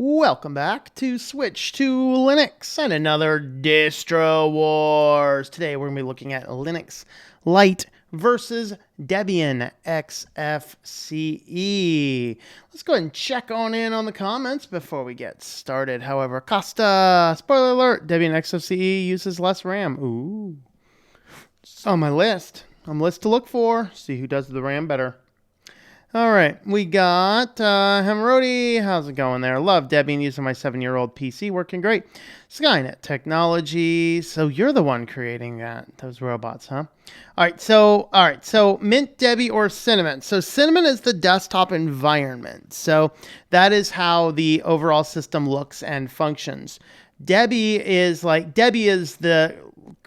Welcome back to Switch to Linux and another Distro Wars. Today we're going to be looking at Linux Lite versus Debian XFCE. Let's go ahead and check on in on the comments before we get started. However, Costa, spoiler alert, Debian XFCE uses less RAM. Ooh. It's on my list. On the list to look for. See who does the RAM better. All right, we got Hamarodi. How's it going there? Love Debian using my 7-year-old PC. Working great. Skynet Technology. So you're the one creating those robots, huh? All right, so Mint, Debi, or Cinnamon. So Cinnamon is the desktop environment. So that is how the overall system looks and functions. Debi is the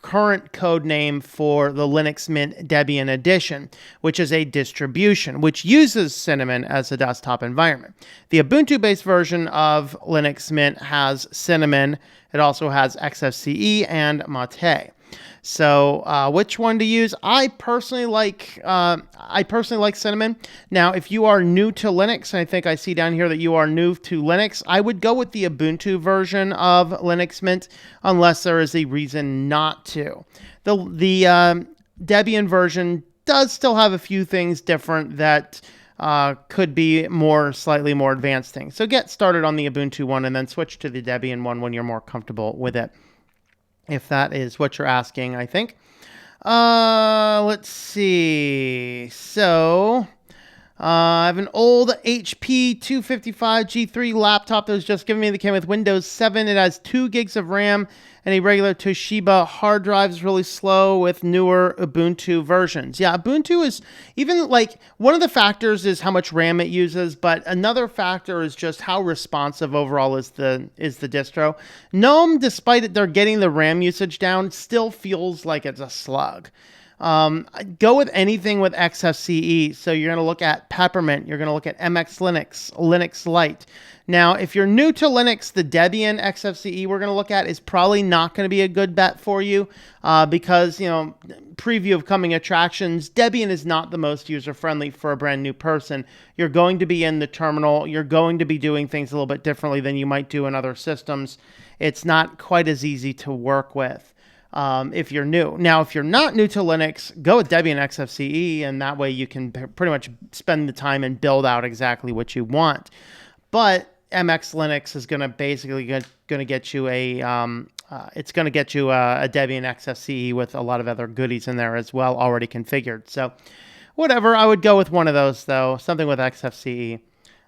current code name for the Linux Mint Debian Edition, which is a distribution which uses Cinnamon as a desktop environment. The Ubuntu-based version of Linux Mint has Cinnamon. It also has XFCE and Mate. So which one to use? I personally like Cinnamon. Now, if you are new to Linux, and I think I see down here that you are new to Linux, I would go with the Ubuntu version of Linux Mint unless there is a reason not to. The Debian version does still have a few things different that could be slightly more advanced things. So get started on the Ubuntu one and then switch to the Debian one when you're more comfortable with it. If that is what you're asking, I think. Let's see. So, I have an old HP 255 G3 laptop that was just given me that came with Windows 7. It has 2 gigs of RAM and a regular Toshiba hard drive. Is really slow with newer Ubuntu versions. Yeah, Ubuntu is even one of the factors is how much RAM it uses, but another factor is just how responsive overall is the distro. GNOME, despite they're getting the RAM usage down, still feels like it's a slug. Go with anything with XFCE. So you're going to look at Peppermint. You're going to look at MX Linux, Linux Lite. Now, if you're new to Linux, the Debian XFCE we're going to look at is probably not going to be a good bet for you because, preview of coming attractions, Debian is not the most user-friendly for a brand new person. You're going to be in the terminal. You're going to be doing things a little bit differently than you might do in other systems. It's not quite as easy to work with. If you're new. Now, if you're not new to Linux, go with Debian XFCE, and that way you can pretty much spend the time and build out exactly what you want. But MX Linux is going to basically get you a Debian XFCE with a lot of other goodies in there as well, already configured. So, whatever. I would go with one of those though, something with XFCE.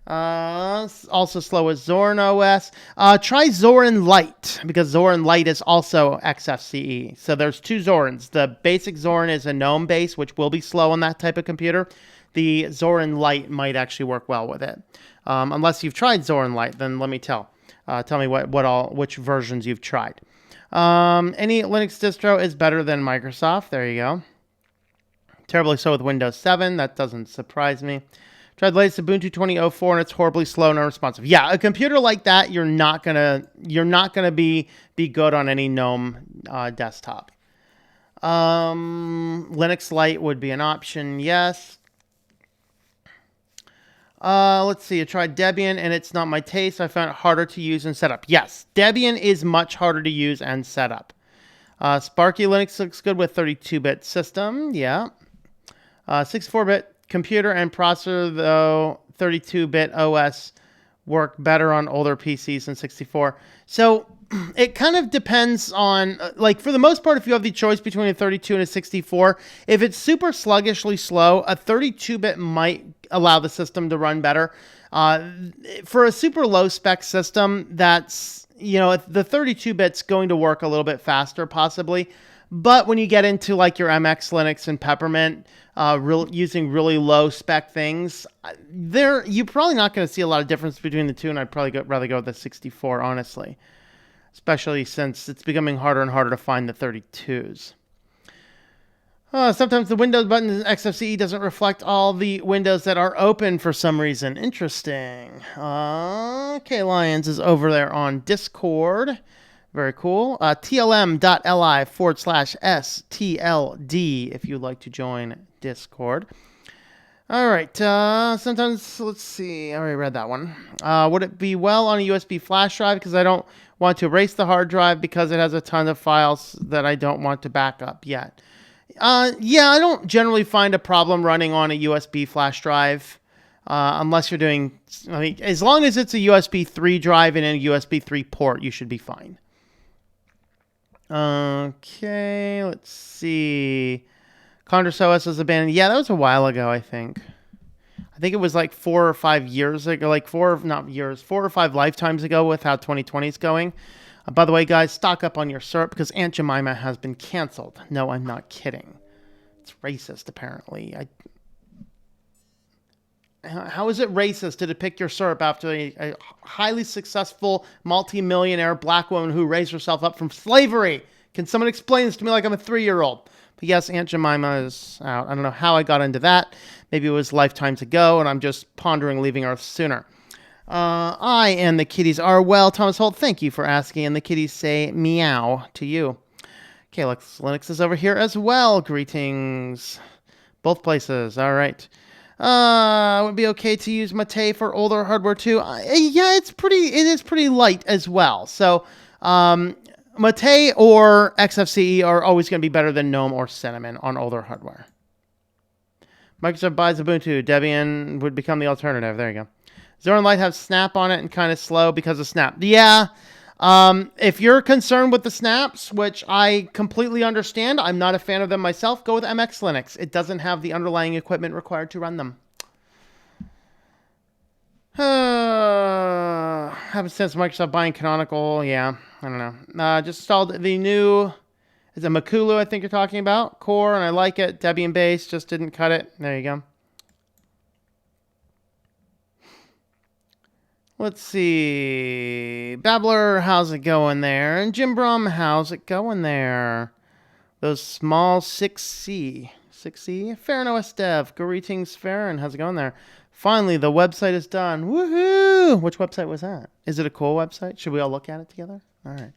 Also slow as Zorin OS. Try Zorin Lite because Zorin Lite is also XFCE. So there's 2 Zorins. The basic Zorin is a GNOME base, which will be slow on that type of computer. The Zorin Lite might actually work well with it. Unless you've tried Zorin Lite, then let me tell me which versions you've tried. Any Linux distro is better than Microsoft. There you go. Terribly slow with Windows 7. That doesn't surprise me. Tried the latest Ubuntu 20.04 and it's horribly slow and unresponsive. Yeah, a computer like that, you're not gonna be good on any GNOME desktop. Linux Lite would be an option, yes. Let's see. I tried Debian and it's not my taste. I found it harder to use and set up. Yes, Debian is much harder to use and set up. Sparky Linux looks good with 32-bit system. Yeah. 64-bit. Computer and processor, though, 32-bit OS work better on older PCs than 64. So it kind of depends on, for the most part, if you have the choice between a 32 and a 64, if it's super sluggishly slow, a 32-bit might allow the system to run better. For a super low-spec system, that's, the 32-bit's going to work a little bit faster, possibly. But when you get into your MX Linux and Peppermint, using really low spec things, you're probably not going to see a lot of difference between the two, and I'd probably rather go with the 64, honestly. Especially since it's becoming harder and harder to find the 32s. Sometimes the Windows button in XFCE doesn't reflect all the windows that are open for some reason. Interesting. K Lions is over there on Discord. Very cool. TLM.li/STLD if you'd like to join Discord. All right. Sometimes, let's see. I already read that one. Would it be well on a USB flash drive? Because I don't want to erase the hard drive because it has a ton of files that I don't want to back up yet. Yeah, I don't generally find a problem running on a USB flash drive. Unless you're doing, I mean, as long as it's a USB 3 drive and a USB 3 port, you should be fine. Okay, let's see. Condors OS was abandoned. Yeah, that was a while ago, I think. I think it was like 4 or 5 years ago, like 4 or 5 lifetimes ago with how 2020 is going. By the way, guys, stock up on your syrup because Aunt Jemima has been canceled. No, I'm not kidding. It's racist, apparently. How is it racist to depict your syrup after a highly successful multi-millionaire black woman who raised herself up from slavery? Can someone explain this to me like I'm a 3-year-old? But yes, Aunt Jemima is out. I don't know how I got into that. Maybe it was lifetimes ago, and I'm just pondering leaving Earth sooner. I and the kitties are well. Thomas Holt, thank you for asking. And the kitties say meow to you. Okay, Linux is over here as well. Greetings. Both places. All right. Would it be okay to use Mate for older hardware too? Yeah, it is pretty light as well. So, Mate or XFCE are always going to be better than GNOME or Cinnamon on older hardware. Microsoft buys Ubuntu. Debian would become the alternative. There you go. Zorin Lite has Snap on it and kind of slow because of Snap. Yeah. If you're concerned with the snaps, which I completely understand, I'm not a fan of them myself, go with MX Linux. It doesn't have the underlying equipment required to run them. Haven't since Microsoft buying Canonical. Yeah, I don't know. Just installed the new, is it Makulu I think you're talking about? Core, and I like it. Debian base, just didn't cut it. There you go. Let's see. Babbler, how's it going there? And Jim Brum, how's it going there? Those small 6C. 6C? Farron OS Dev. Greetings, Farron. How's it going there? Finally, the website is done. Woohoo! Which website was that? Is it a cool website? Should we all look at it together? All right.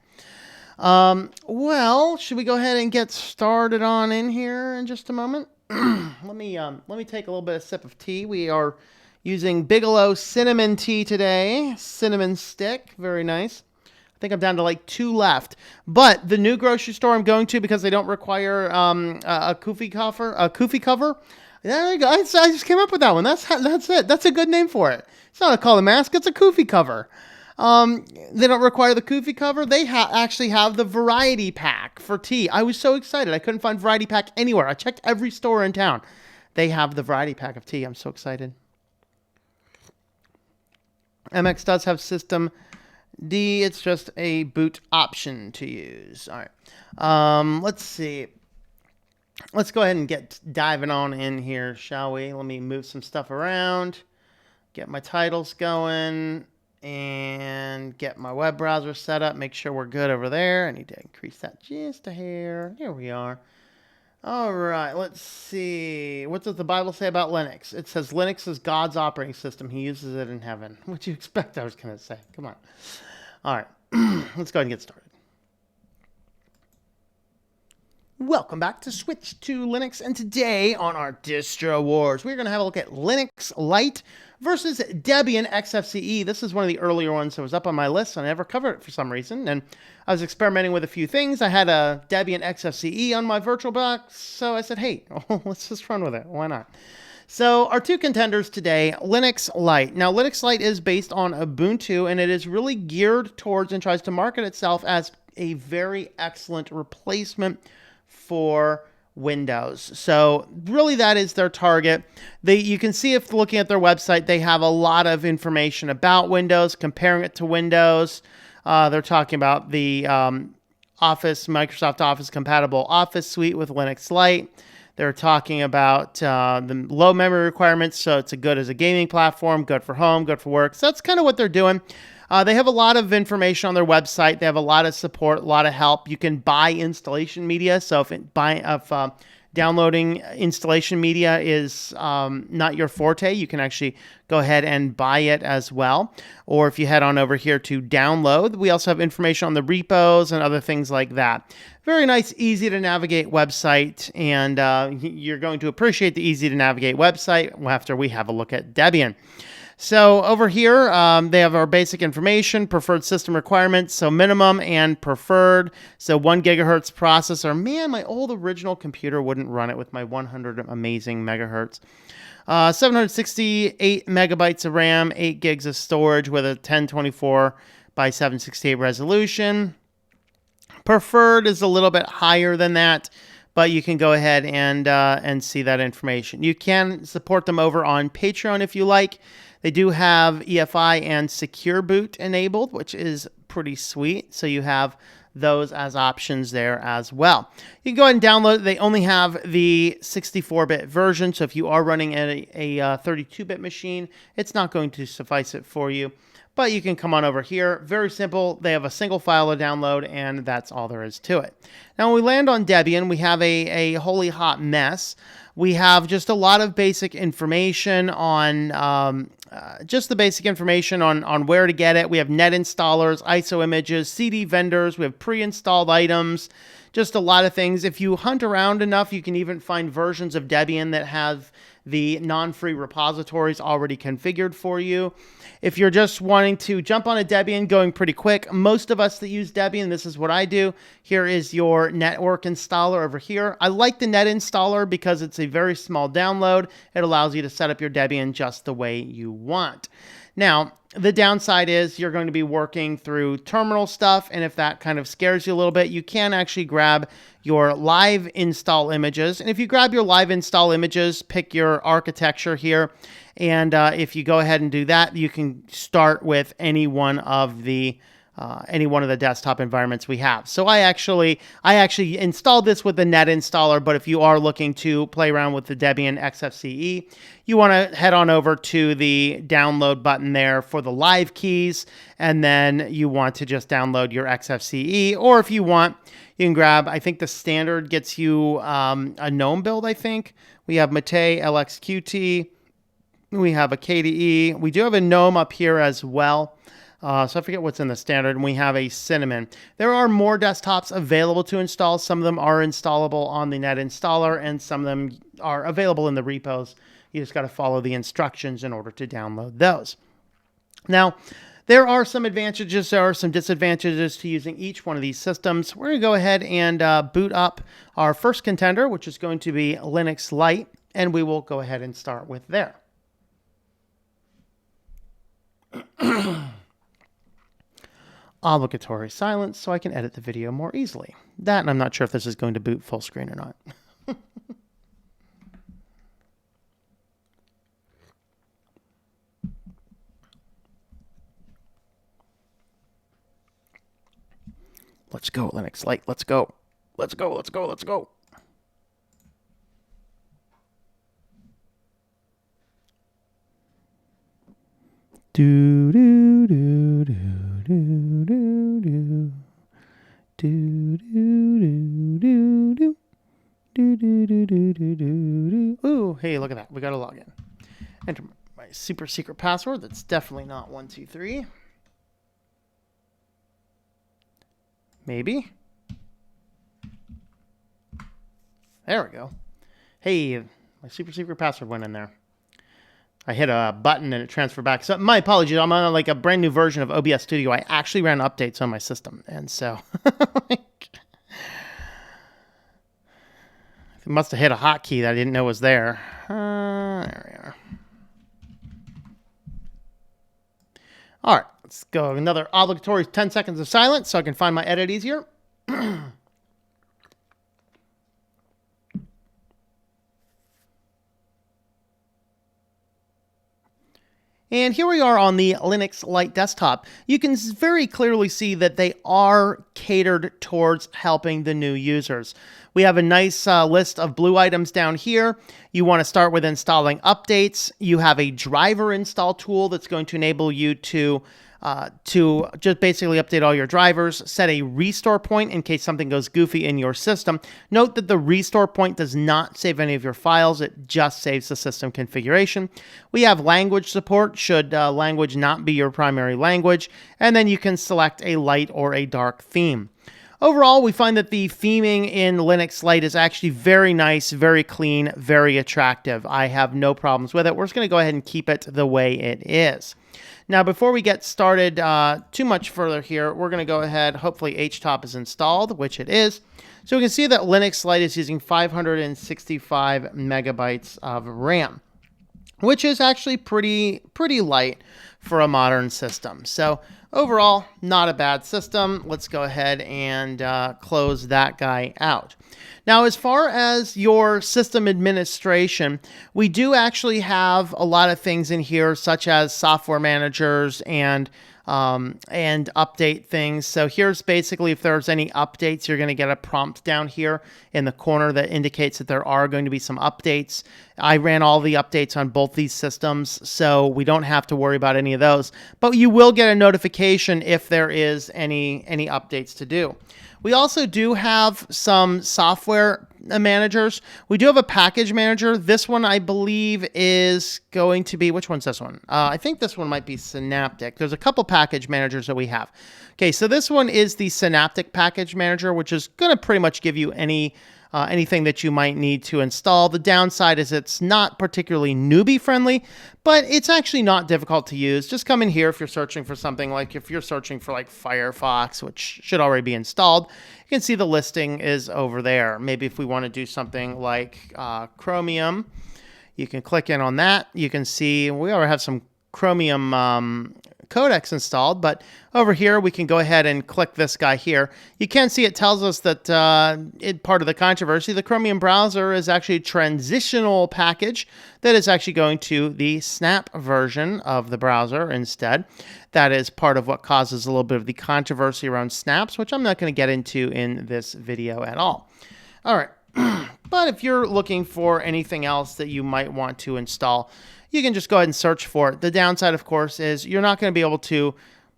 Well, should we go ahead and get started on in here in just a moment? Let me take a little bit of sip of tea. We are using Bigelow cinnamon tea today. Cinnamon stick. Very nice. I think I'm down to like 2 left. But the new grocery store I'm going to, because they don't require a kufi cover. There you go. I just came up with that one. That's it. That's a good name for it. It's not a collar mask. It's a kufi cover. They don't require the kufi cover. They actually have the variety pack for tea. I was so excited. I couldn't find variety pack anywhere. I checked every store in town. They have the variety pack of tea. I'm so excited. MX does have system D. It's just a boot option to use. All right. Let's see. Let's go ahead and get diving on in here, shall we? Let me move some stuff around, get my titles going, and get my web browser set up. Make sure we're good over there. I need to increase that just a hair. Here we are. All right, let's see. What does the Bible say about Linux? It says Linux is God's operating system. He uses it in heaven. What do you expect I was going to say? Come on. All right, let's go ahead and get started. Welcome back to Switch to Linux, and today on our DistroWars, we're going to have a look at Linux Lite versus Debian XFCE. This is one of the earlier ones that was up on my list, and I never covered it for some reason, and I was experimenting with a few things. I had a Debian XFCE on my VirtualBox, so I said, hey, let's just run with it. Why not? So our 2 contenders today, Linux Lite. Now, Linux Lite is based on Ubuntu, and it is really geared towards and tries to market itself as a very excellent replacement for Windows. So really that is their target. You can see if looking at their website, they have a lot of information about Windows, comparing it to Windows. They're talking about the Microsoft Office compatible Office suite with Linux Lite. They're talking about the low memory requirements, so it's good as a gaming platform, good for home, good for work. So that's kind of what they're doing. They have a lot of information on their website. They have a lot of support, a lot of help. You can buy installation media. So if downloading installation media is not your forte, you can actually go ahead and buy it as well. Or if you head on over here to download, we also have information on the repos and other things like that. Very nice, easy to navigate website, and you're going to appreciate the easy to navigate website after we have a look at Debian. So over here, they have our basic information, preferred system requirements, so minimum and preferred. So 1 gigahertz processor. Man, my old original computer wouldn't run it with my 100 amazing megahertz. 768 megabytes of RAM, 8 gigs of storage with a 1024 by 768 resolution. Preferred is a little bit higher than that, but you can go ahead and see that information. You can support them over on Patreon if you like. They do have EFI and Secure Boot enabled, which is pretty sweet. So you have those as options there as well. You can go ahead and download it. They only have the 64-bit version. So if you are running a 32-bit machine, it's not going to suffice it for you. But you can come on over here. Very simple. They have a single file to download, and that's all there is to it. Now, when we land on Debian, we have a holy hot mess. We have just a lot of basic information on on where to get it. We have net installers, ISO images, CD vendors. We have pre-installed items. Just a lot of things. If you hunt around enough, you can even find versions of Debian that have the non-free repositories already configured for you. If you're just wanting to jump on a Debian going pretty quick, most of us that use Debian, this is what I do. Here is your network installer over here. I like the net installer because it's a very small download. It allows you to set up your Debian just the way you want. Now, the downside is you're going to be working through terminal stuff, and if that kind of scares you a little bit, you can actually grab your live install images. And if you grab your live install images, pick your architecture here, and if you go ahead and do that, you can start with any one of the desktop environments we have. So I actually installed this with the net installer, but if you are looking to play around with the Debian XFCE, you want to head on over to the download button there for the live keys, and then you want to just download your XFCE, or if you want, you can grab, I think the standard gets you a GNOME build, I think. We have Mate, LXQT, we have a KDE, we do have a GNOME up here as well. So I forget what's in the standard, and we have a Cinnamon. There are more desktops available to install. Some of them are installable on the net installer, and some of them are available in the repos. You just got to follow the instructions in order to download those. Now, there are some advantages, there are some disadvantages to using each one of these systems. We're going to go ahead and boot up our first contender, which is going to be Linux Lite, and we will go ahead and start with there. Obligatory silence so I can edit the video more easily. That, and I'm not sure if this is going to boot full screen or not. Let's go, Linux Lite. Let's go. Let's go, let's go, let's go. Do do do do do do do do do do do do do do do do do do. Ooh, hey, look at that. We got to log in. Enter my super secret password. That's definitely not 123. Maybe. There we go. Hey, my super secret password went in there. I hit a button and it transferred back. So my apologies. I'm on like a brand new version of OBS Studio. I actually ran updates on my system. And so it must have hit a hotkey that I didn't know was there. There we are. All right, let's go. Another obligatory 10 seconds of silence so I can find my edit easier. And here we are on the Linux Lite desktop. You can very clearly see that they are catered towards helping the new users. We have a nice list of blue items down here. You want to start with installing updates. You have a driver install tool that's going to enable you to just basically update all your drivers, set a restore point in case something goes goofy in your system. Note that the restore point does not save any of your files. It just saves the system configuration. We have language support should language not be your primary language. And then you can select a light or a dark theme. Overall, we find that the theming in Linux Lite is actually very nice, very clean, very attractive. I have no problems with it. We're just going to go ahead and keep it the way it is. Now, before we get started too much further here, we're going to go ahead, hopefully HTOP is installed, which it is. So we can see that Linux Lite is using 565 megabytes of RAM, which is actually pretty light for a modern system. So overall, not a bad system. Let's go ahead and close that guy out. Now, as far as your system administration, we do actually have a lot of things in here, such as software managers and update things. So here's basically if there's any updates, you're going to get a prompt down here in the corner that indicates that there are going to be some updates. I ran all the updates on both these systems, so we don't have to worry about any of those. But you will get a notification if there is any updates to do. We also do have some software managers. We do have a package manager. This one, I believe, is going to be, which one's this one? I think this one might be Synaptic. There's a couple package managers that we have. Okay, so this one is the Synaptic package manager, which is going to pretty much give you anything that you might need to install. The downside is it's not particularly newbie friendly, but it's actually not difficult to use. Just come in here if you're searching for something, like if you're searching for like Firefox, which should already be installed. You can see the listing is over there. Maybe if we want to do something like Chromium, you can click in on that. You can see we already have some Chromium codecs installed, but over here we can go ahead and click this guy here. You can see it tells us that part of the controversy, the Chromium browser is actually a transitional package that is actually going to the Snap version of the browser instead. That is part of what causes a little bit of the controversy around snaps, which I'm not going to get into in this video at all. All right. But if you're looking for anything else that you might want to install, you can just go ahead and search for it. The downside, of course, is you're not going to be able to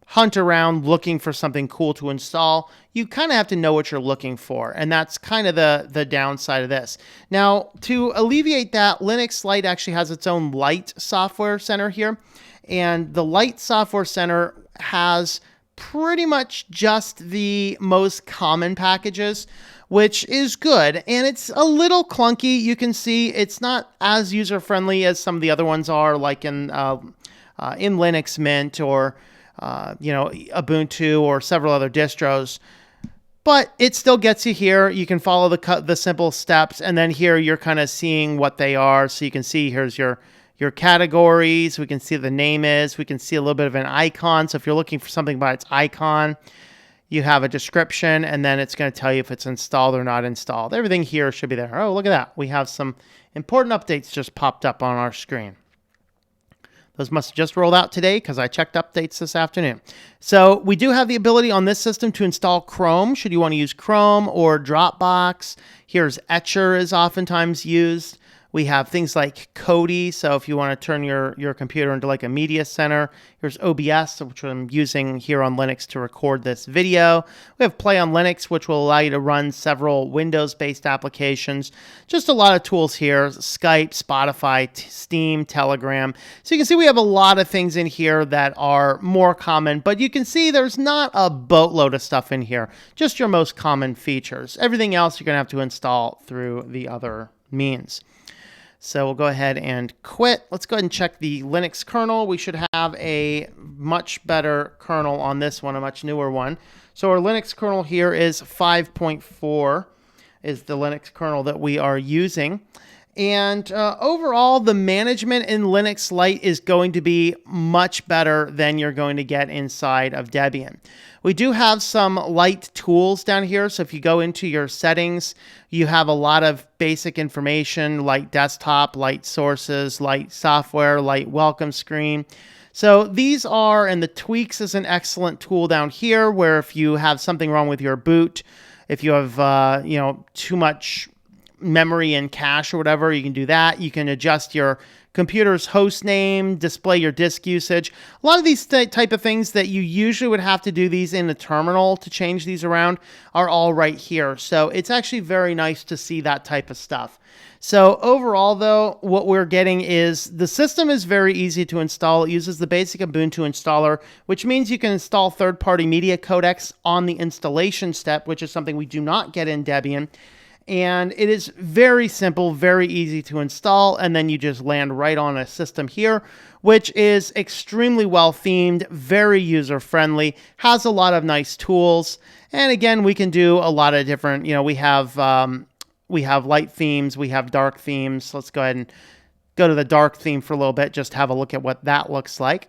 hunt around looking for something cool to install. You kind of have to know what you're looking for, and that's kind of the downside of this. Now, to alleviate that, Linux Lite actually has its own Lite Software Center here, and the Lite Software Center has pretty much just the most common packages, which is good. And it's a little clunky. You can see it's not as user-friendly as some of the other ones are, like in Linux Mint or Ubuntu or several other distros. But it still gets you here. You can follow the simple steps, and then here you're kind of seeing what they are. So you can see here's your categories. We can see the name is. We can see a little bit of an icon. So if you're looking for something by its icon, you have a description, and then it's going to tell you if it's installed or not installed. Everything here should be there. Oh, look at that. We have some important updates just popped up on our screen. Those must have just rolled out today because I checked updates this afternoon. So we do have the ability on this system to install Chrome, should you want to use Chrome or Dropbox. Here's Etcher is oftentimes used. We have things like Kodi, so if you want to turn your computer into like a media center. Here's OBS, which I'm using here on Linux to record this video. We have Play on Linux, which will allow you to run several Windows-based applications. Just a lot of tools here, Skype, Spotify, Steam, Telegram. So you can see we have a lot of things in here that are more common, but you can see there's not a boatload of stuff in here, just your most common features. Everything else you're going to have to install through the other means. So we'll go ahead and quit. Let's go ahead and check the Linux kernel. We should have a much better kernel on this one, a much newer one. So our Linux kernel here is 5.4 is the Linux kernel that we are using. And overall, the management in Linux Lite is going to be much better than you're going to get inside of Debian. We do have some light tools down here. So if you go into your settings, you have a lot of basic information, like desktop, light sources, light software, light welcome screen. So these are, and the tweaks is an excellent tool down here where if you have something wrong with your boot, If you have, too much memory and cache or whatever, you can do that. You can adjust your computer's host name, display your disk usage. A lot of these type of things that you usually would have to do these in the terminal to change these around are all right here. So it's actually very nice to see that type of stuff. So overall, though, what we're getting is the system is very easy to install. It uses the basic Ubuntu installer, which means you can install third-party media codecs on the installation step, which is something we do not get in Debian. And it is very simple, very easy to install, and then you just land right on a system here, which is extremely well themed, very user-friendly, has a lot of nice tools. And again, we can do a lot of different, we have light themes, we have dark themes. Let's go ahead and go to the dark theme for a little bit, just have a look at what that looks like.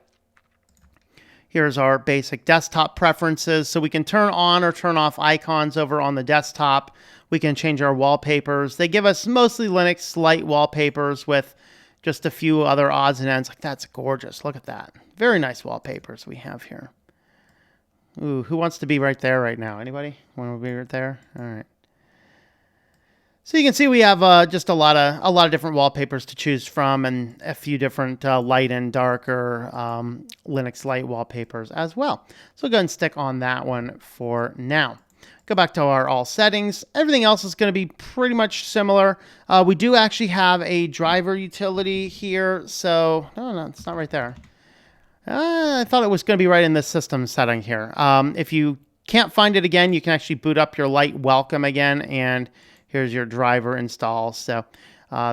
Here's our basic desktop preferences. So we can turn on or turn off icons over on the desktop. We can change our wallpapers. They give us mostly Linux Lite wallpapers with just a few other odds and ends. Like, that's gorgeous. Look at that. Very nice wallpapers we have here. Ooh, who wants to be right there right now? Anybody want to be right there? All right. So you can see we have just a lot of different wallpapers to choose from, and a few different light and darker Linux Lite wallpapers as well. So we'll go ahead and stick on that one for now. Go back to our all settings. Everything else is going to be pretty much similar. We do actually have a driver utility here. So, no, it's not right there. I thought it was going to be right in this system setting here. If you can't find it again, you can actually boot up your Lite welcome again, and here's your driver install. So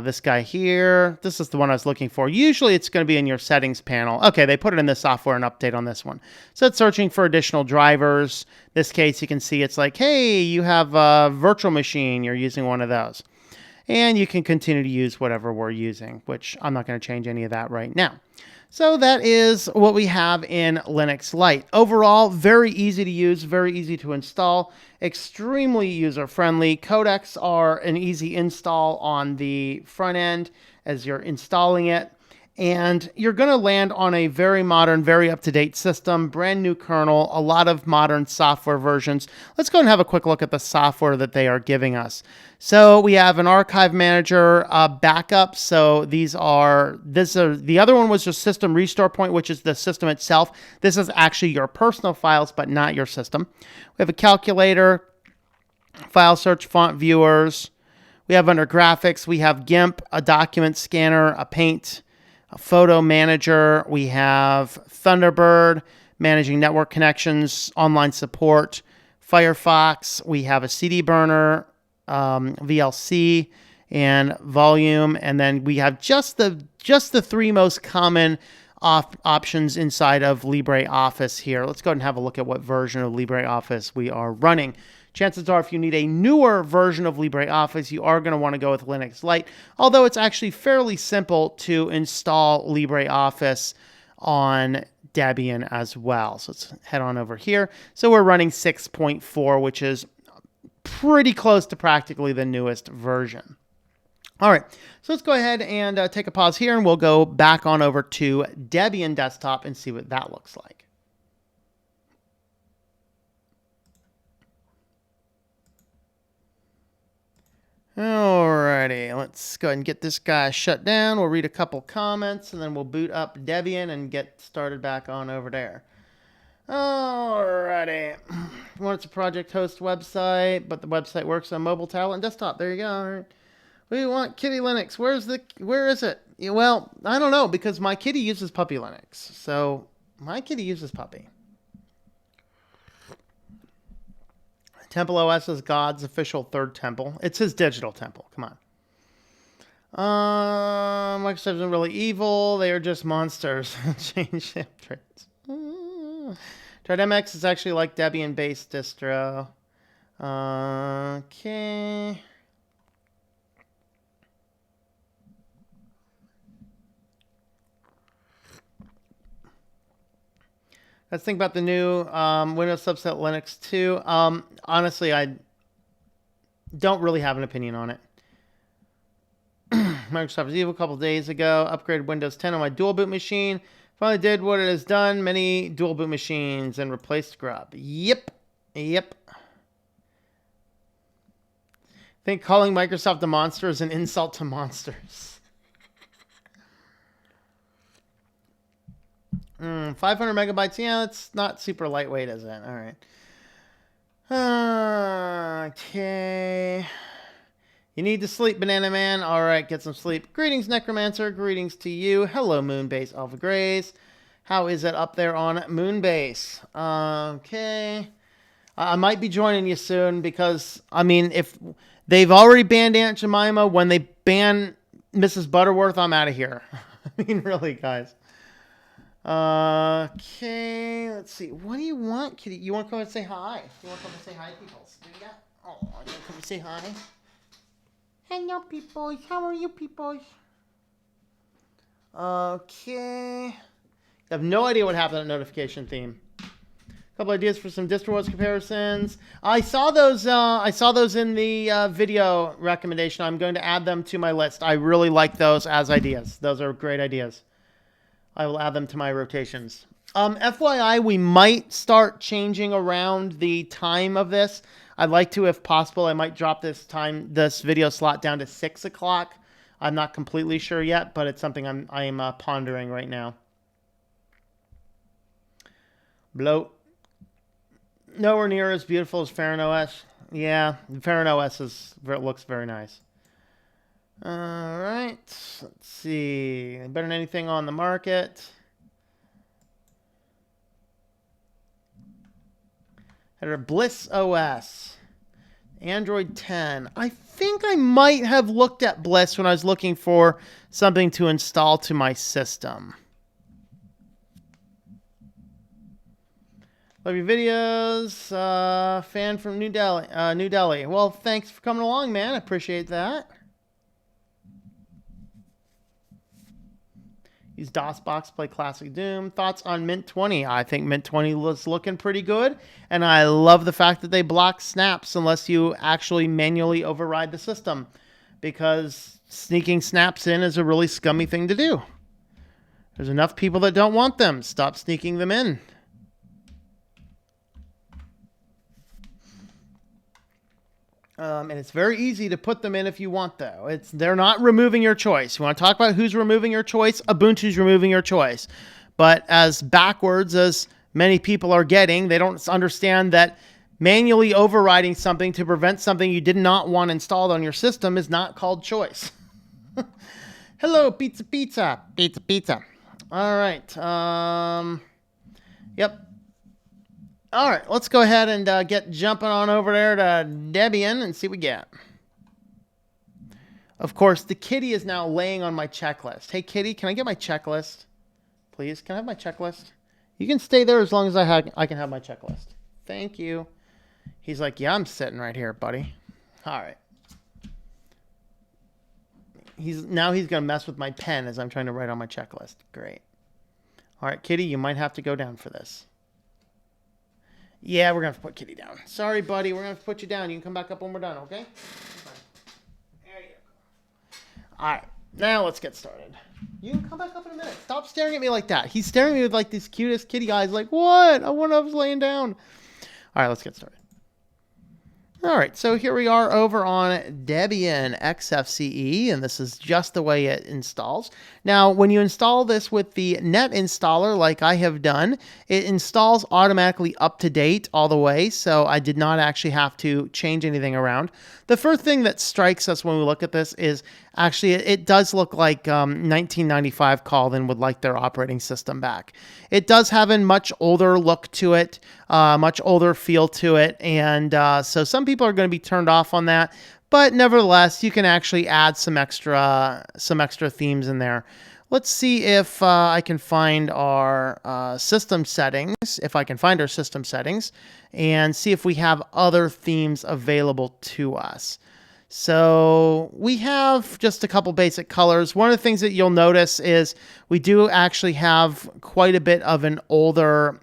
this guy here, this is the one I was looking for. Usually it's going to be in your settings panel. Okay, they put it in the software and update on this one. So it's searching for additional drivers. This case, you can see it's like, hey, you have a virtual machine. You're using one of those. And you can continue to use whatever we're using, which I'm not going to change any of that right now. So that is what we have in Linux Lite. Overall, very easy to use, very easy to install, extremely user-friendly. Codecs are an easy install on the front end as you're installing it. And you're going to land on a very modern, very up-to-date system, brand new kernel, a lot of modern software versions. Let's go and have a quick look at the software that they are giving us. So we have an archive manager backup. So the other one was just system restore point, which is the system itself. This is actually your personal files, but not your system. We have a calculator, file search, font viewers. We have under graphics, we have GIMP, a document scanner, a Paint, a photo manager. We have Thunderbird, managing network connections, online support, Firefox. We have a CD burner, VLC, and volume. And then we have just the three most common options inside of LibreOffice here. Let's go ahead and have a look at what version of LibreOffice we are running. Chances are if you need a newer version of LibreOffice, you are going to want to go with Linux Lite, although it's actually fairly simple to install LibreOffice on Debian as well. So let's head on over here. So we're running 6.4, which is pretty close to practically the newest version. All right, so let's go ahead and take a pause here, and we'll go back on over to Debian Desktop and see what that looks like. Alrighty, let's go ahead and get this guy shut down. We'll read a couple comments, and then we'll boot up Debian and get started back on over there. Alrighty. Well, it's a project host website, but the website works on mobile, tablet, and desktop. There you go. All right. We want Kitty Linux. Where is it? Well, I don't know, because my kitty uses Puppy Linux. So my kitty uses Puppy. Temple OS is God's official third temple. It's his digital temple. Come on. Microsoft isn't really evil. They are just monsters. Change their traits. TriedMX is actually like Debian-based distro. Okay. Let's think about the new Windows subset Linux 2. Honestly, I don't really have an opinion on it. Microsoft was evil a couple days ago. Upgraded Windows 10 on my dual boot machine. Finally did what it has done. Many dual boot machines and replaced Grub. Yep. think calling Microsoft a monster is an insult to monsters. 500 megabytes. Yeah, that's not super lightweight, is it? All right. Okay. You need to sleep, Banana Man. All right, get some sleep. Greetings, Necromancer. Greetings to you. Hello, Moonbase Alpha Grays. How is it up there on Moonbase? Okay. I might be joining you soon because, I mean, if they've already banned Aunt Jemima, when they ban Mrs. Butterworth, I'm out of here. I mean, really, guys. Okay, let's see. What do you want, Kitty? You want to come and say hi? You want to come and say hi, people? Do that? Oh, you want to come and say hi? Hello, people. How are you, people? Okay. I have no idea what happened to that notification theme. A couple ideas for some DistroWars comparisons. I saw those. I saw those in the video recommendation. I'm going to add them to my list. I really like those as ideas. Those are great ideas. I will add them to my rotations. FYI, we might start changing around the time of this. I'd like to, if possible, I might drop this video slot down to 6 o'clock. I'm not completely sure yet, but it's something I'm pondering right now. Bloat. Nowhere near as beautiful as Farron OS. Yeah, Farron OS looks very nice. All right, let's see. Better than anything on the market. Header Bliss OS. Android 10. I think I might have looked at Bliss when I was looking for something to install to my system. Love your videos. Fan from New Delhi. Well, thanks for coming along, man. I appreciate that. Use DOSBox, play classic Doom. Thoughts on Mint 20? I think Mint 20 was looking pretty good, and I love the fact that they block snaps unless you actually manually override the system, because sneaking snaps in is a really scummy thing to do. There's enough people that don't want them. Stop sneaking them in. And it's very easy to put them in if you want, though. They're not removing your choice. You want to talk about who's removing your choice? Ubuntu's removing your choice. But as backwards as many people are getting, they don't understand that manually overriding something to prevent something you did not want installed on your system is not called choice. Hello, pizza. All right. Yep. All right, let's go ahead and get jumping on over there to Debian and see what we get. Of course, the kitty is now laying on my checklist. Hey, kitty, can I get my checklist? Please, can I have my checklist? You can stay there as long as I can have my checklist. Thank you. He's like, yeah, I'm sitting right here, buddy. All right. He's going to mess with my pen as I'm trying to write on my checklist. Great. All right, kitty, you might have to go down for this. Yeah, we're going to have to put Kitty down. Sorry, buddy. We're going to have to put you down. You can come back up when we're done, okay? There you go. All right. Now let's get started. You can come back up in a minute. Stop staring at me like that. He's staring at me with like these cutest kitty eyes. Like, what? I was laying down. All right, let's get started. All right, so here we are over on Debian XFCE, and this is just the way it installs. Now, when you install this with the net installer, like I have done, it installs automatically up to date all the way, so I did not actually have to change anything around. The first thing that strikes us when we look at this is actually it does look like 1995 called and would like their operating system back. It does have a much older look to it, much older feel to it, and so some people are going to be turned off on that, but nevertheless, you can actually add some extra themes in there. Let's see if I can find our system settings, and see if we have other themes available to us. So we have just a couple basic colors. One of the things that you'll notice is we do actually have quite a bit of an older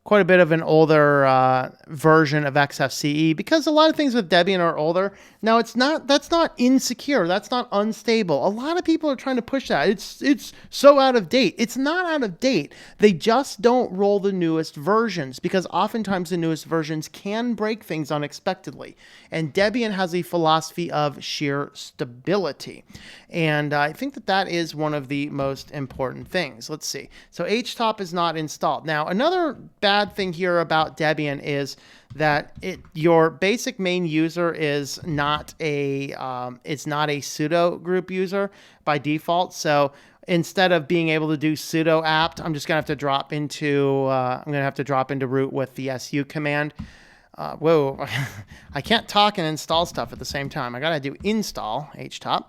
quite a bit of an older version of XFCE, because a lot of things with Debian are older. Now, that's not insecure. That's not unstable. A lot of people are trying to push that. It's so out of date. It's not out of date. They just don't roll the newest versions, because oftentimes the newest versions can break things unexpectedly. And Debian has a philosophy of sheer stability. And I think that is one of the most important things. Let's see. So htop is not installed. Now, another bad thing here about Debian is that your basic main user is not a sudo group user by default. So instead of being able to do sudo apt, I'm just gonna have to drop into root with the su command. Whoa, I can't talk and install stuff at the same time. I gotta do install htop.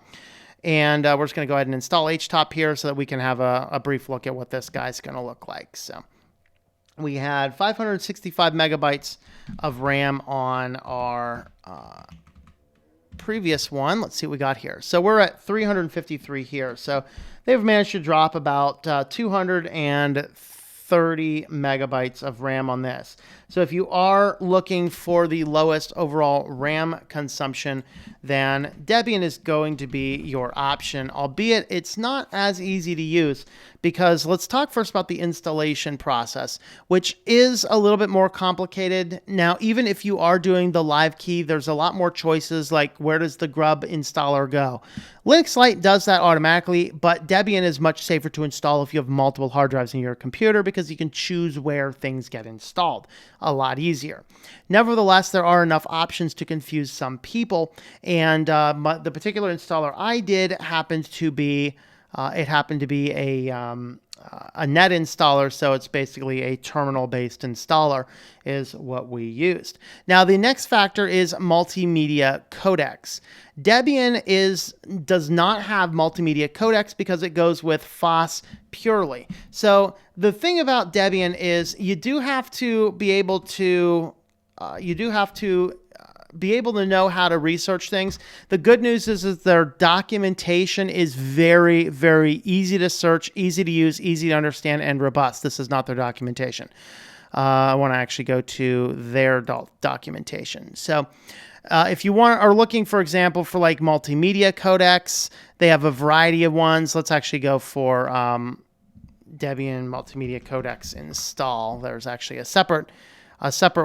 And we're just going to go ahead and install htop here so that we can have a brief look at what this guy's going to look like. So we had 565 megabytes of RAM on our previous one. Let's see what we got here. So we're at 353 here. So they've managed to drop about 230 megabytes of RAM on this. So if you are looking for the lowest overall RAM consumption, then Debian is going to be your option, albeit it's not as easy to use, because let's talk first about the installation process, which is a little bit more complicated. Now, even if you are doing the live key, there's a lot more choices, like where does the grub installer go? Linux Lite does that automatically, but Debian is much safer to install if you have multiple hard drives in your computer, because you can choose where things get installed a lot easier. Nevertheless, there are enough options to confuse some people, and the particular installer I did happened to be a net installer, so it's basically a terminal-based installer is what we used. Now, the next factor is multimedia codecs. Debian does not have multimedia codecs because it goes with FOSS purely. So the thing about Debian is you do have to be able to know how to research things. The good news is their documentation is very, very easy to search, easy to use, easy to understand, and robust. This is not their documentation. I want to actually go to their documentation. So if you are looking, for example, for like multimedia codecs, they have a variety of ones. Let's actually go for Debian multimedia codecs install. There's actually a separate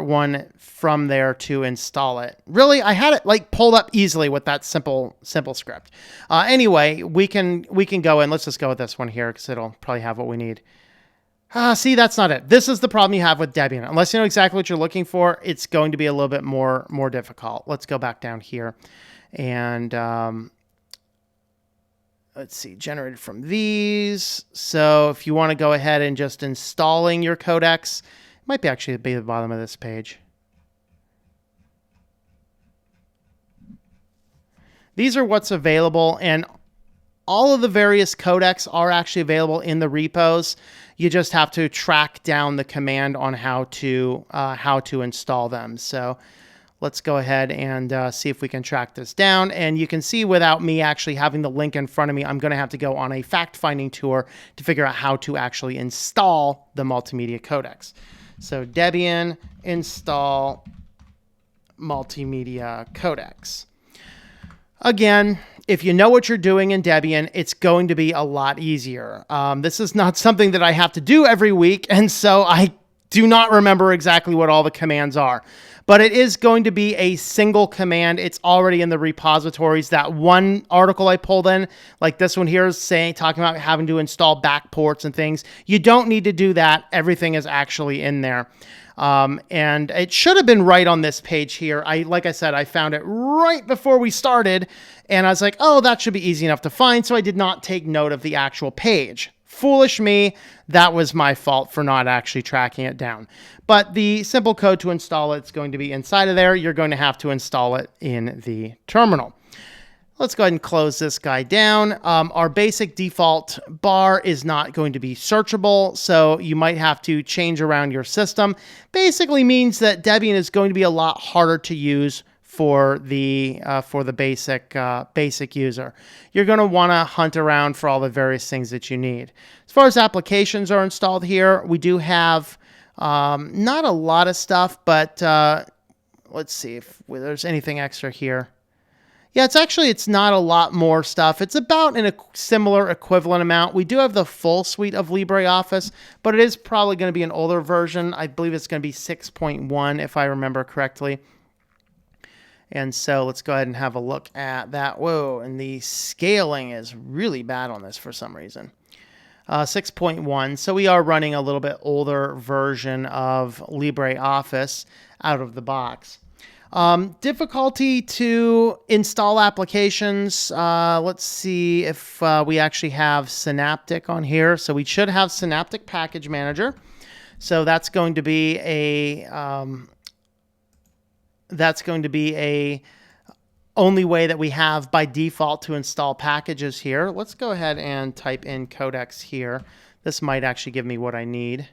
one from there to install it. Really, I had it like pulled up easily with that simple script. Anyway, we can go in. Let's just go with this one here because it'll probably have what we need. See, that's not it. This is the problem you have with Debian. Unless you know exactly what you're looking for, it's going to be a little bit more difficult. Let's go back down here and let's see, generated from these. So if you want to go ahead and just installing your codecs, it might be actually be the bottom of this page. These are what's available, and all of the various codecs are actually available in the repos. You just have to track down the command on how to install them. So let's go ahead and see if we can track this down. And you can see without me actually having the link in front of me, I'm going to have to go on a fact-finding tour to figure out how to actually install the multimedia codecs. So Debian install multimedia codecs. Again, if you know what you're doing in Debian, it's going to be a lot easier. This is not something that I have to do every week, and so I do not remember exactly what all the commands are. But it is going to be a single command. It's already in the repositories. That one article I pulled in, like this one here, is talking about having to install backports and things. You don't need to do that. Everything is actually in there. And it should have been right on this page here. Like I said, I found it right before we started, and I was like, oh, that should be easy enough to find, so I did not take note of the actual page. Foolish me. That was my fault for not actually tracking it down. But the simple code to install it's going to be inside of there. You're going to have to install it in the terminal. Let's go ahead and close this guy down. Our basic default bar is not going to be searchable, so you might have to change around your system. Basically means that Debian is going to be a lot harder to use for the basic user. You're going to want to hunt around for all the various things that you need. As far as applications are installed here, we do have Not a lot of stuff, but let's see if there's anything extra here. Yeah, it's not a lot more stuff. It's about in a similar equivalent amount. We do have the full suite of LibreOffice, but it is probably going to be an older version. I believe it's going to be 6.1 if I remember correctly. And so let's go ahead and have a look at that. Whoa, and the scaling is really bad on this for some reason. 6.1, so we are running a little bit older version of LibreOffice out of the box. Difficulty to install applications. Let's see if we actually have Synaptic on here. So we should have Synaptic Package Manager. So that's going to be a only way that we have by default to install packages here. Let's go ahead and type in codecs here. This might actually give me what I need.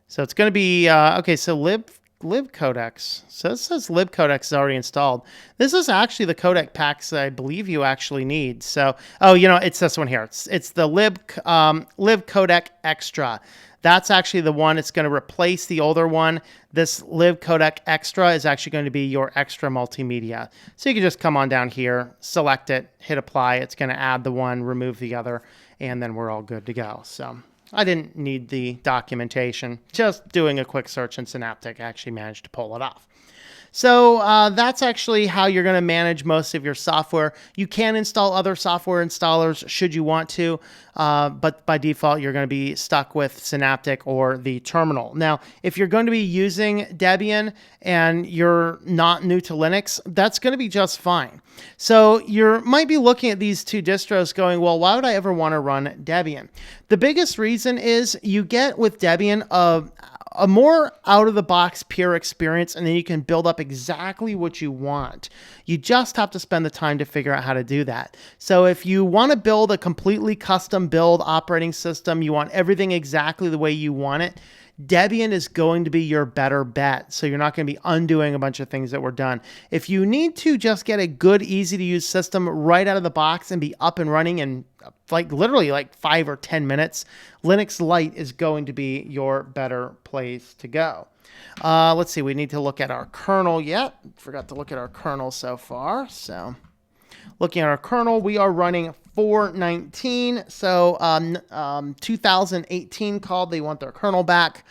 So it's going to be, okay, so libcodecs. So this says libcodecs is already installed. This is actually the codec packs that I believe you actually need. So, oh, you know, it's this one here. It's the libcodec extra. That's actually the one. It's going to replace the older one. This libcodec extra is actually going to be your extra multimedia. So you can just come on down here, select it, hit apply. It's going to add the one, remove the other, and then we're all good to go. So I didn't need the documentation. Just doing a quick search in Synaptic, I actually managed to pull it off. So that's actually how you're going to manage most of your software. You can install other software installers should you want to, but by default, you're going to be stuck with Synaptic or the terminal. Now, if you're going to be using Debian and you're not new to Linux, that's going to be just fine. So you might be looking at these two distros going, well, why would I ever want to run Debian? The biggest reason is you get with Debian a more out-of-the-box pure experience, and then you can build up exactly what you want. You just have to spend the time to figure out how to do that. So if you want to build a completely custom build operating system, you want everything exactly the way you want it, Debian is going to be your better bet. So you're not going to be undoing a bunch of things that were done. If you need to just get a good, easy to use system right out of the box and be up and running in literally 5 or 10 minutes, Linux Lite is going to be your better place to go. Let's see, we need to look at our kernel yet. Forgot to look at our kernel so far. So looking at our kernel, we are running 4.19. So 2018 called, they want their kernel back.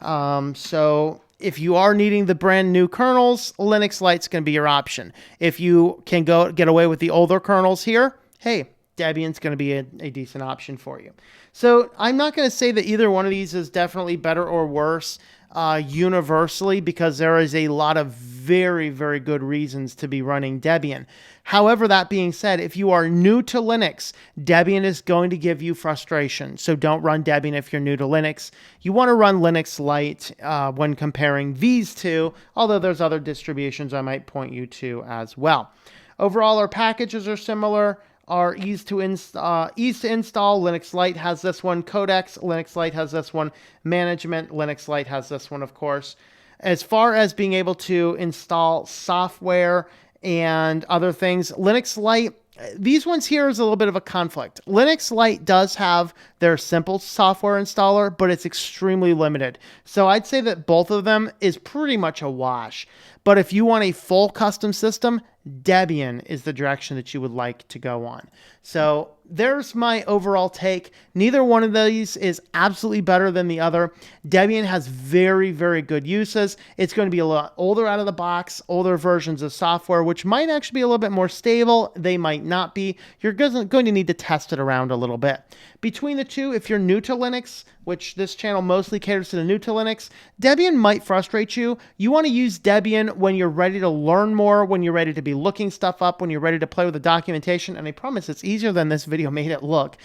So if you are needing the brand new kernels, Linux Lite's going to be your option. If you can get away with the older kernels here, hey, Debian's going to be a decent option for you. So I'm not going to say that either one of these is definitely better or worse universally, because there is a lot of very, very good reasons to be running Debian. However, that being said, if you are new to Linux, Debian is going to give you frustration. So don't run Debian if you're new to Linux. You want to run Linux Lite when comparing these two, although there's other distributions I might point you to as well. Overall, our packages are similar. Are ease to install. Linux Lite has this one. Codecs, Linux Lite has this one. Management, Linux Lite has this one, of course. As far as being able to install software and other things, Linux Lite, these ones here is a little bit of a conflict. Linux Lite does have their simple software installer, but it's extremely limited. So I'd say that both of them is pretty much a wash. But if you want a full custom system, Debian is the direction that you would like to go on. So there's my overall take. Neither one of these is absolutely better than the other. Debian has very, very good uses. It's going to be a lot older out of the box, older versions of software, which might actually be a little bit more stable. They might not be. You're going to need to test it around a little bit. Between the two, if you're new to Linux, which this channel mostly caters to the new to Linux, Debian might frustrate you. You want to use Debian when you're ready to learn more, when you're ready to be looking stuff up, when you're ready to play with the documentation, and I promise it's easier than this video made it look.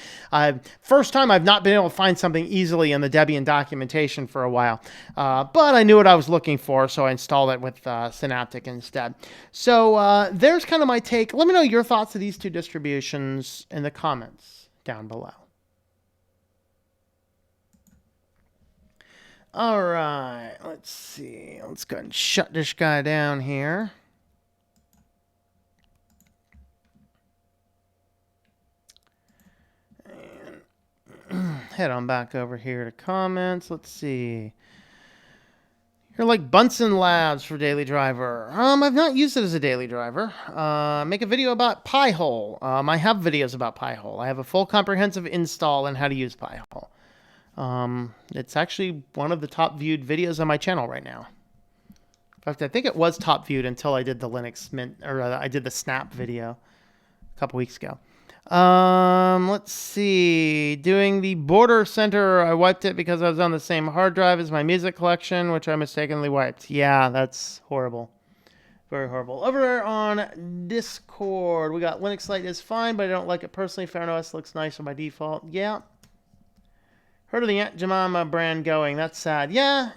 First time I've not been able to find something easily in the Debian documentation for a while, but I knew what I was looking for, so I installed it with Synaptic instead. So there's kind of my take. Let me know your thoughts of these two distributions in the comments down below. All right, let's see. Let's go ahead and shut this guy down here. And head on back over here to comments. Let's see. You're like Bunsen Labs for daily driver. I've not used it as a daily driver. Make a video about Pi-hole. I have videos about Pi-hole. I have a full comprehensive install on how to use Pi-hole. It's actually one of the top viewed videos on my channel right now. In fact, I think it was top viewed until I did the Linux Mint, or I did the Snap video a couple weeks ago. Let's see. Doing the border center, I wiped it because I was on the same hard drive as my music collection, which I mistakenly wiped. Yeah, that's horrible. Very horrible. Over there on Discord, we got Linux Lite is fine, but I don't like it personally. FairOS looks nicer by default. Yeah. Heard of the Aunt Jemima brand going. That's sad. Yeah.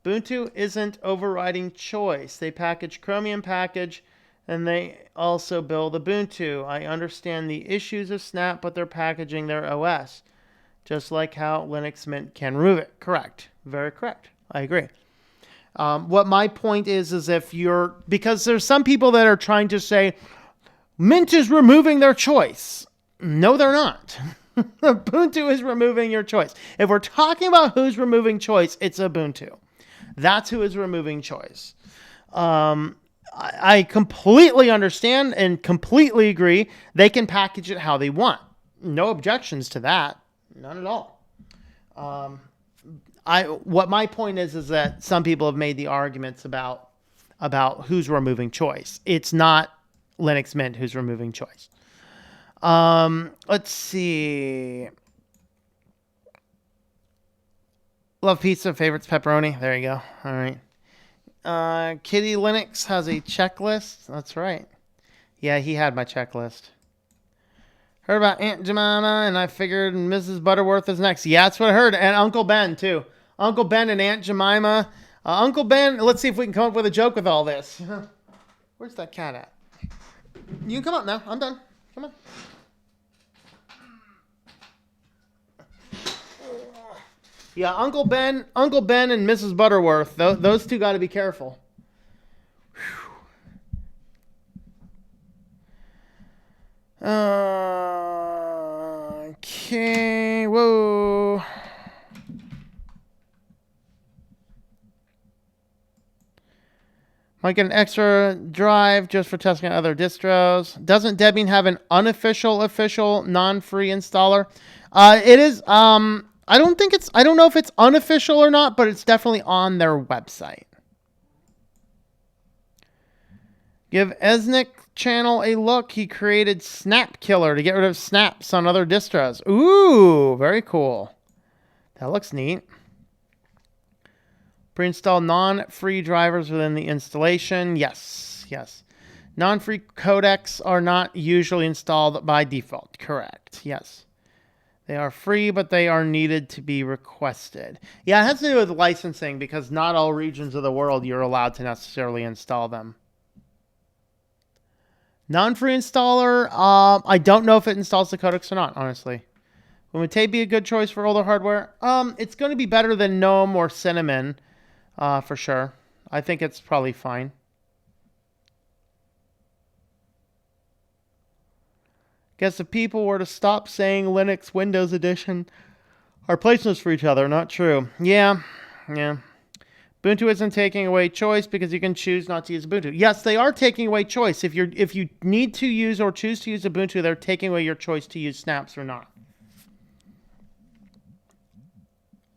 Ubuntu isn't overriding choice. They package Chromium package, and they also build Ubuntu. I understand the issues of Snap, but they're packaging their OS. Just like how Linux Mint can remove it. Correct. Very correct. I agree. What my point is if you're... Because there's some people that are trying to say, Mint is removing their choice. No, they're not. Ubuntu is removing your choice. If we're talking about who's removing choice, it's Ubuntu. That's who is removing choice. I completely understand and completely agree. They can package it how they want. No objections to that. None at all. What my point is that some people have made the arguments about who's removing choice. It's not Linux Mint who's removing choice. Let's see. Love pizza, favorites pepperoni. There you go. All right. Kitty Linux has a checklist. That's right. Yeah, he had my checklist. Heard about Aunt Jemima, and I figured Mrs. Butterworth is next. Yeah, that's what I heard. And Uncle Ben, too. Uncle Ben and Aunt Jemima. Uncle Ben, let's see if we can come up with a joke with all this. Where's that cat at? You can come up now. I'm done. Come on. Yeah, Uncle Ben and Mrs. Butterworth. Those two got to be careful. Okay. Whoa. Might get an extra drive just for testing out other distros. Doesn't Debian have an unofficial, official, non-free installer? It is. I don't know if it's unofficial or not, but it's definitely on their website. Give Esnick channel a look. He created Snap Killer to get rid of snaps on other distros. Ooh, very cool. That looks neat. Pre-install non-free drivers within the installation. Yes. Non-free codecs are not usually installed by default. Correct. Yes. They are free, but they are needed to be requested. Yeah, it has to do with licensing because not all regions of the world you're allowed to necessarily install them. Non-free installer, I don't know if it installs the codecs or not, honestly. Would Mate be a good choice for older hardware? It's going to be better than GNOME or Cinnamon, for sure. I think it's probably fine. Guess if people were to stop saying Linux Windows Edition are placenames for each other. Not true. Yeah. Ubuntu isn't taking away choice because you can choose not to use Ubuntu. Yes, they are taking away choice. If you need to use or choose to use Ubuntu, they're taking away your choice to use snaps or not.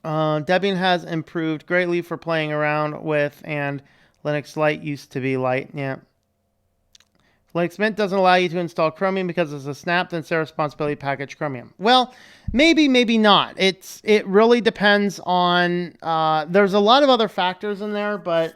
Debian has improved greatly for playing around with, and Linux Lite used to be light. Yeah. Linux Mint doesn't allow you to install Chromium because it's a snap, then it's their responsibility to package Chromium. Well, maybe not. It really depends on... there's a lot of other factors in there, but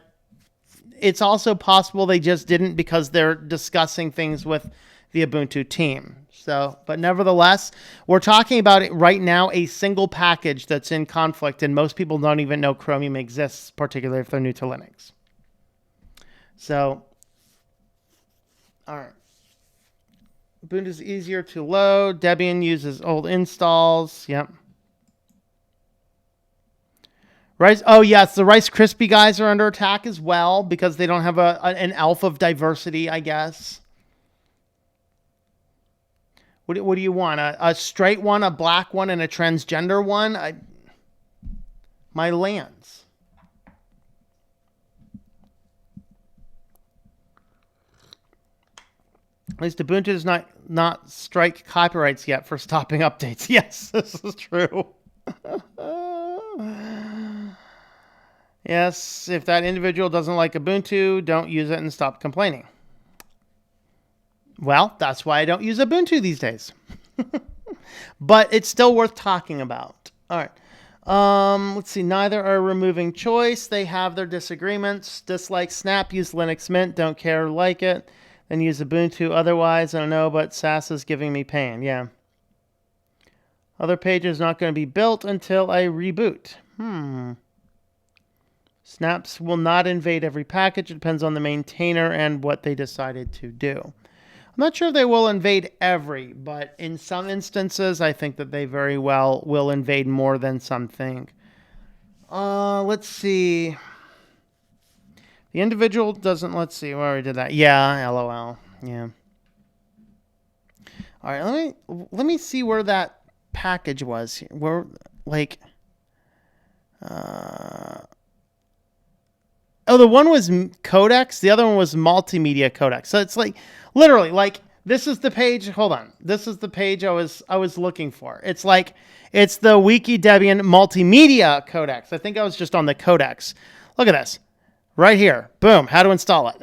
it's also possible they just didn't because they're discussing things with the Ubuntu team. So, but nevertheless, we're talking about it right now, a single package that's in conflict, and most people don't even know Chromium exists, particularly if they're new to Linux. So... all right. Ubuntu is easier to load. Debian uses old installs. Yep. Rice. Oh, yes. The Rice Krispie guys are under attack as well because they don't have an alpha of diversity, I guess. What do you want? A straight one, a black one, and a transgender one? My lands. At least Ubuntu does not strike copyrights yet for stopping updates. Yes, this is true. Yes, if that individual doesn't like Ubuntu, don't use it and stop complaining. Well, that's why I don't use Ubuntu these days. But it's still worth talking about. All right. Let's see. Neither are removing choice. They have their disagreements. Dislike Snap. Use Linux Mint. Don't care. Like it. Then use Ubuntu. Otherwise, I don't know, but SAS is giving me pain. Yeah. Other page is not going to be built until I reboot. Snaps will not invade every package. It depends on the maintainer and what they decided to do. I'm not sure if they will invade every, but in some instances, I think that they very well will invade more than some think. Let's see. The individual doesn't, let's see, we already did that. Yeah, LOL. Yeah. All right, let me see where that package was here. Where, like, oh, the one was codecs. The other one was multimedia codecs. So it's like, literally, like, this is the page. Hold on. This is the page I was looking for. It's like, it's the Wiki Debian multimedia codecs. I think I was just on the codecs. Look at this. Right here. Boom. How to install it.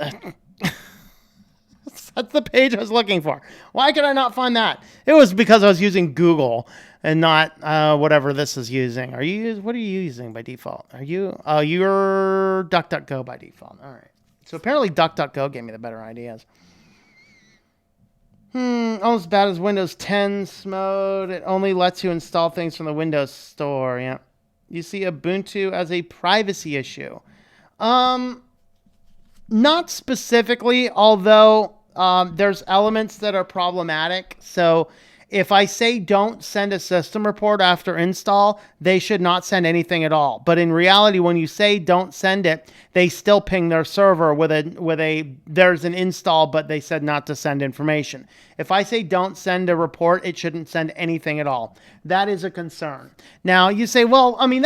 That's the page I was looking for. Why could I not find that? It was because I was using Google and not whatever this is using. What are you using by default? You're DuckDuckGo by default. All right. So apparently DuckDuckGo gave me the better ideas. Almost as bad as Windows 10's mode. It only lets you install things from the Windows Store. Yeah. You see Ubuntu as a privacy issue. Not specifically, although there's elements that are problematic. So if I say don't send a system report after install, they should not send anything at all. But in reality, when you say don't send it, they still ping their server with a there's an install, but they said not to send information. If I say don't send a report, it shouldn't send anything at all. That is a concern. Now you say, well, I mean,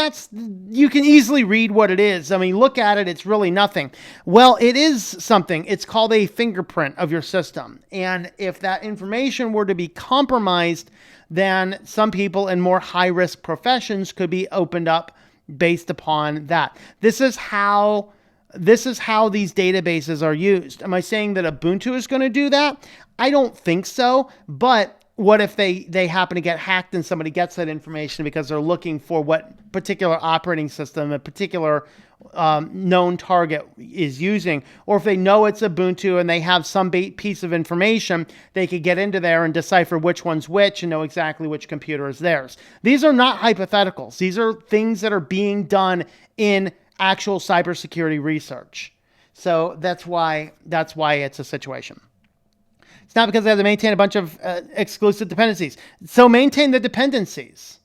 you can easily read what it is. I mean, look at it. It's really nothing. Well, it is something. It's called a fingerprint of your system. And if that information were to be compromised, then some people in more high-risk professions could be opened up based upon that. This is how these databases are used. Am I saying that Ubuntu is going to do that? I don't think so. But what if they happen to get hacked and somebody gets that information because they're looking for what particular operating system a particular known target is using? Or if they know it's Ubuntu and they have some piece of information, they could get into there and decipher which one's which and know exactly which computer is theirs. These are not hypotheticals. These are things that are being done in actual cybersecurity research. So that's why it's a situation. It's not because they have to maintain a bunch of exclusive dependencies. So maintain the dependencies.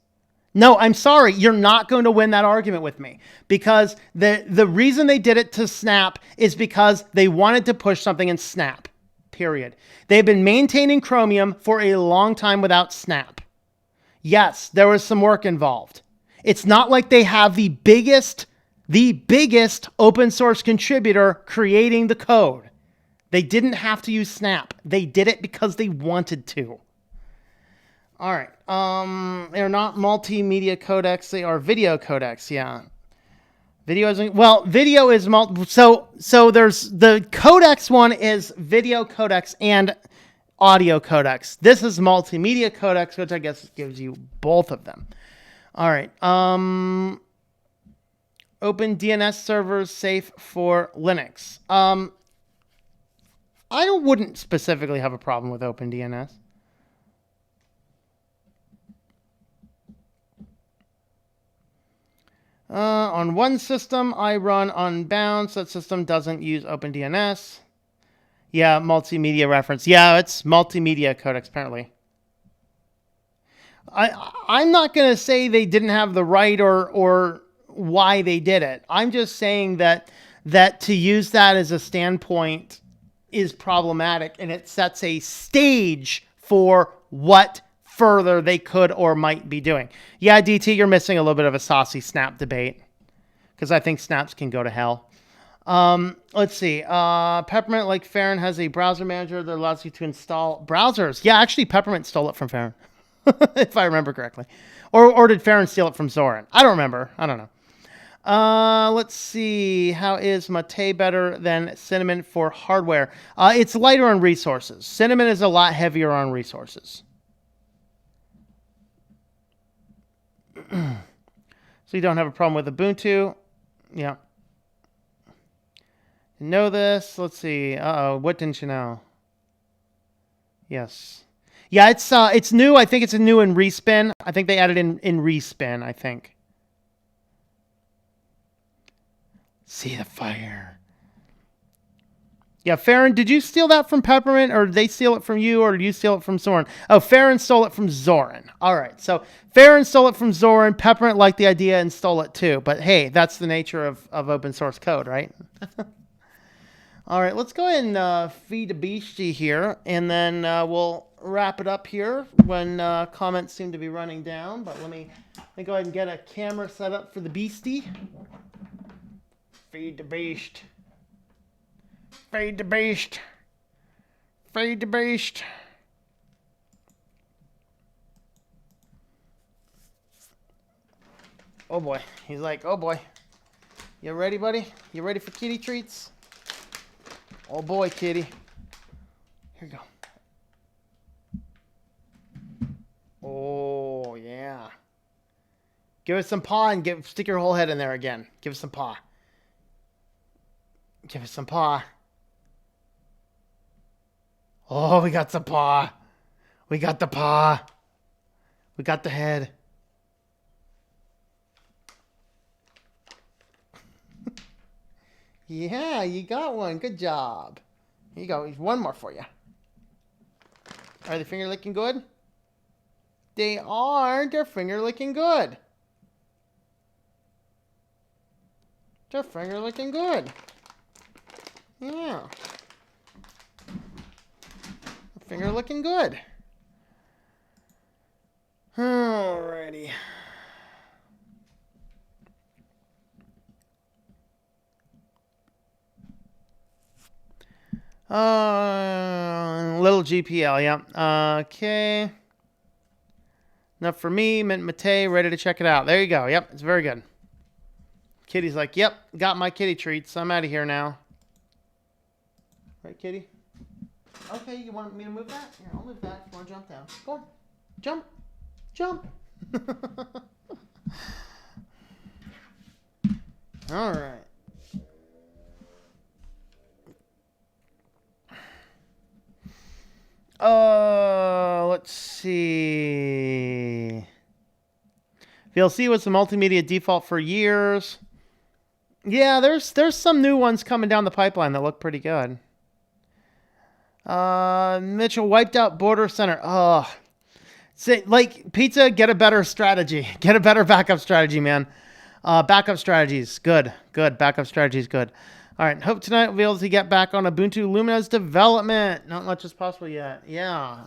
No, I'm sorry. You're not going to win that argument with me, because the reason they did it to Snap is because they wanted to push something in Snap, period. They've been maintaining Chromium for a long time without Snap. Yes, there was some work involved. It's not like they have the biggest open source contributor creating the code. They didn't have to use Snap. They did it because they wanted to. All right. They're not multimedia codecs. They are video codecs. Yeah. Video is so there's the codecs one is video codecs and audio codecs. This is multimedia codecs, which I guess gives you both of them. All right. Open DNS servers safe for Linux. I wouldn't specifically have a problem with OpenDNS. On one system, I run Unbound, so that system doesn't use OpenDNS. Yeah, multimedia reference. Yeah, it's multimedia codecs, apparently. I'm not going to say they didn't have the right or why they did it. I'm just saying that to use that as a standpoint is problematic, and it sets a stage for what further they could or might be doing. Yeah, DT, you're missing a little bit of a saucy snap debate, because I think snaps can go to hell. Let's see. Peppermint, like Farron, has a browser manager that allows you to install browsers. Yeah, actually, Peppermint stole it from Farron, if I remember correctly. Or did Farron steal it from Zorin? I don't remember. I don't know. Let's see. How is Mate better than Cinnamon for hardware? It's lighter on resources. Cinnamon is a lot heavier on resources. So you don't have a problem with Ubuntu. Yeah. Know this. Let's see. Uh-oh. What didn't you know? Yes. Yeah, it's new. I think it's a new in Respin. I think they added in Respin, I think. See the fire. Yeah, Farron, did you steal that from Peppermint, or did they steal it from you, or did you steal it from Zorin? Oh, Farron stole it from Zorin. All right, so Farron stole it from Zorin. Peppermint liked the idea and stole it too. But hey, that's the nature of open source code, right? All right, let's go ahead and feed a beastie here, and then we'll wrap it up here when comments seem to be running down. But let me go ahead and get a camera set up for the beastie. Feed the beast. Feed the beast. Feed the beast. Oh boy. He's like, oh boy. You ready, buddy? You ready for kitty treats? Oh boy, kitty. Here you go. Oh, yeah. Give us some paw and stick your whole head in there again. Give us some paw. Give us some paw. Oh, we got some paw. We got the paw. We got the head. Yeah, you got one. Good job. Here you go. Here's one more for you. Are the finger licking good? They are. They're finger licking good. They're finger licking good. Yeah. Finger looking good. Alrighty. Little GPL, yeah. Okay. Enough for me. Mint Mate, ready to check it out. There you go. Yep, it's very good. Kitty's like, yep, got my kitty treats. I'm out of here now. Right, kitty? Okay, you want me to move that? Here, I'll move that. You want to jump down? Go on. Jump. Jump. All right. Let's see. VLC was the multimedia default for years. Yeah, there's some new ones coming down the pipeline that look pretty good. Mitchell wiped out Border Center. Oh, say, like pizza, get a better strategy. Get a better backup strategy, man. Backup strategies, good. Backup strategies, good. All right, hope tonight we'll be able to get back on Ubuntu Lumina's development. Not much is possible yet. Yeah.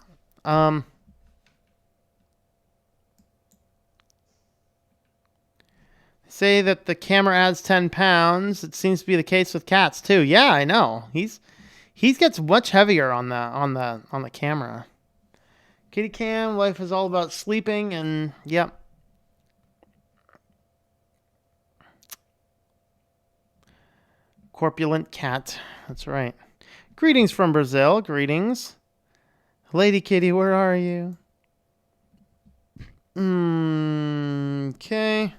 Say that the camera adds 10 pounds. It seems to be the case with cats too. Yeah, I know. He gets much heavier on the camera. Kitty cam, life is all about sleeping, and yep. Corpulent cat. That's right. Greetings from Brazil. Greetings. Lady Kitty, where are you? Okay.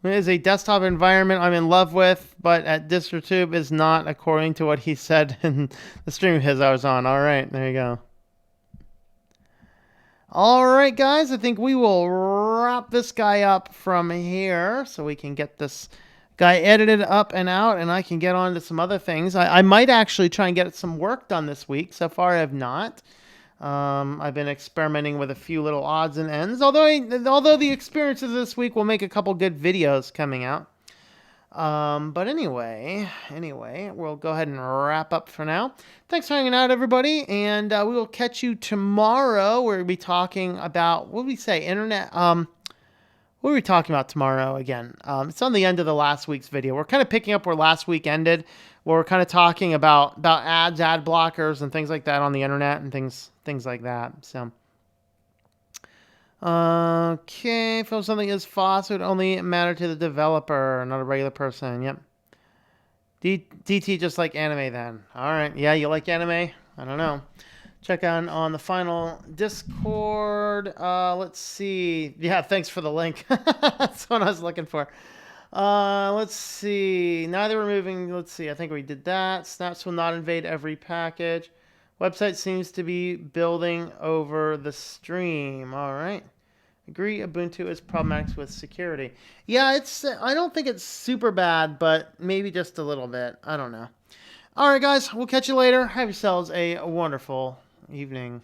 It is a desktop environment I'm in love with, but at DistroTube is not, according to what he said in the stream of his I was on. All right, there you go. All right, guys, I think we will wrap this guy up from here so we can get this guy edited up and out, and I can get on to some other things. I might actually try and get some work done this week. So far, I have not. I've been experimenting with a few little odds and ends, although the experiences this week will make a couple good videos coming out. But anyway, we'll go ahead and wrap up for now. Thanks for hanging out, everybody, and we will catch you tomorrow. We'll be talking about, what did we say, internet, what are we talking about tomorrow again? It's on the end of the last week's video. We're kind of picking up where last week ended, where we're kind of talking about ads, ad blockers, and things like that on the internet and things like that. So, okay, if something is false, it would only matter to the developer, not a regular person. Yep. DT just like anime then. All right. Yeah, you like anime? I don't know. Check on the final Discord. Let's see. Yeah, thanks for the link. That's what I was looking for. Let's see. Neither removing. Let's see. I think we did that. Snaps will not invade every package. Website seems to be building over the stream. All right. Agree. Ubuntu is problematic with security. Yeah, it's. I don't think it's super bad, but maybe just a little bit. I don't know. All right, guys. We'll catch you later. Have yourselves a wonderful evening.